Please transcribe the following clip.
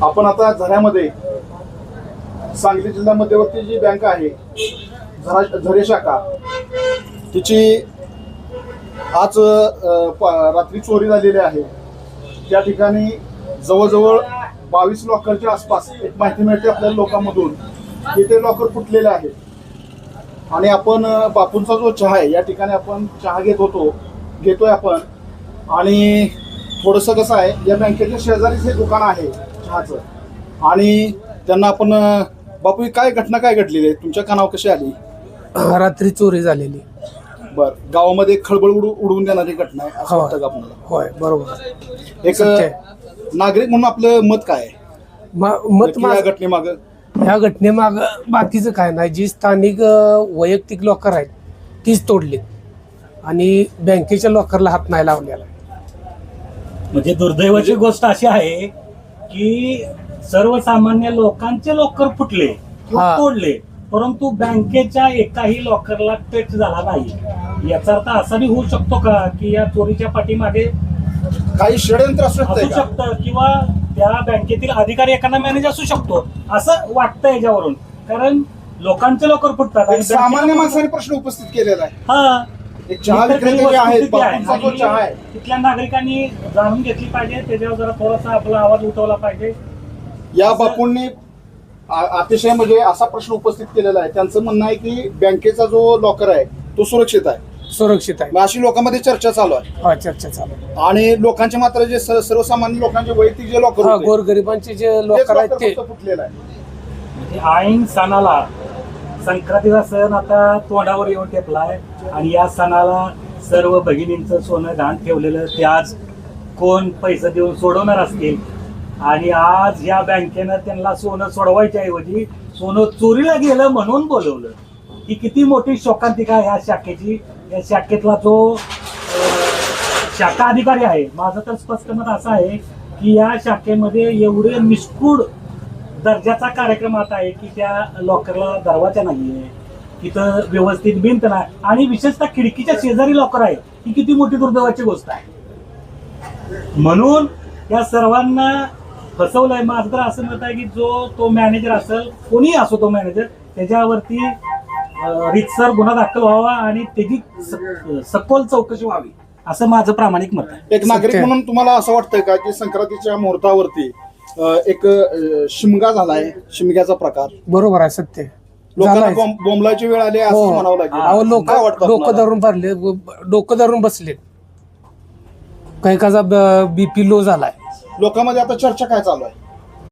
आपण आता झऱ्यामध्ये सांगली जिल्हा मध्यवर्ती जी बँक आहे झरे शाखा तिची आज रात्री चोरी झालेली आहे। त्या ठिकाणी जवळजवळ 22 लॉकरच्या आसपास एक माहिती मिळते आपल्याला लोकांमधून की ते लॉकर फुटलेले आहेत। आणि आपण बापूंचा जो चहा आहे या ठिकाणी आपण चहा घेतोय आपण। आणि थोडंसं कसं आहे या बँकेच्या शेजारीच हे दुकान आहे चहाचं। आणि त्यांना आपण बापू काय घटना काय घडलेली आहे तुमच्या कानावर कशी आली? रात्री चोरी झालेली। बर, गावामध्ये खळबळ उडवून देणारी घटना आहे असं वाटतं का आपल्याला? होय, बरोबर। एक नागरिक म्हणून आपलं मत काय आहे? मत या घटनेमागं ह्या घटनेमाग बाकीचं काय नाही, जी स्थानिक वैयक्तिक लॉकर आहेत तीच तोडली आणि बँकेच्या लॉकरला हात नाही लावलेला। म्हणजे दुर्दैवाची गोष्ट अशी आहे की सर्वसामान्य लोकांचे लॉकर फुटले किंवा तोडले, परंतु बँकेच्या एकाही लॉकरला टच झाला नाही। याचा अर्थ असा बी होऊ शकतो का की या चोरीच्या पाठीमागे काही षडयंत्र असू शकतं किंवा त्या बँकेतील अधिकारी एखादा मॅनेजर असू शकतो असं वाटतं याच्यावरून, कारण लोकांचे लॉकर फुटतात आणि सामान्य माणसाने प्रश्न उपस्थित केलेला आहे। हा, एक चहा विक्रेते जे आहेत बापूंचा जो चहा आहे तिथल्या नागरिकांनी जाणून घेतली पाहिजे, त्याच्यावर जरा थोडासा आपला आवाज उठवला पाहिजे। या बापूंनी अतिशय म्हणजे असा प्रश्न उपस्थित केलेला आहे। त्यांचं म्हणणं आहे की बँकेचा जो लॉकर आहे तो सुरक्षित आहे। अशी लोकांमध्ये चर्चा चालू आहे। चर्चा चालू आहे। आणि लोकांचे मात्र जे सर्वसामान्य लोकांचे वैयक्तिक जे लॉकर गोरगरिबांचे जे लॉकर आहेत ते फुटलेलं आहे। म्हणजे ऐन सणाला संक्रांतीचा सण आता तोंडावर येऊन टेपलाय आणि या सणाला सर्व भगिनींचं सोनं गहाण ठेवलेलं ते आज कोण पैसे देऊन सोडवणार असतील आणि आज या बँकेनं त्यांना सोनं सोडवायच्या ऐवजी सोनं चोरीला गेलं म्हणून बोलवलं। ही किती मोठी शोकांतिका ह्या शाखेची। या शाखेतला जो शाखा अधिकारी आहे, माझं तर स्पष्ट मत असं आहे की या शाखेमध्ये एवढे निष्ठुर दर्जाचा कार्यक्रम आता आहे की त्या लॉकरला दरवाजा नाहीये, तिथं व्यवस्थित भिंत नाही आणि विशेषतः खिडकीच्या शेजारी लॉकर आहे। ही किती मोठी दुर्दैवाची गोष्ट आहे। म्हणून या सर्वांना फसवलंय। माझं तर असं मत आहे की जो तो मॅनेजर असेल, कोणीही असो तो मॅनेजर, त्याच्यावरती रितसर गुन्हा दाखल व्हावा आणि त्याची सखोल चौकशी व्हावी असं माझं प्रामाणिक मत आहे। एक नागरिक म्हणून तुम्हाला असं वाटतंय का की संक्रांतीच्या मुहूर्तावरती एक शिमगा झालाय, शिमग्याचा प्रकार? बरोबर आहे, सत्य। लोकांना बोंबलाची वेळ आली असं म्हणावं लागेल। काय वाटतं? डोकं धरून बसले, काही बीपी लो झालाय। लोकांमध्ये आता चर्चा काय चालू आहे?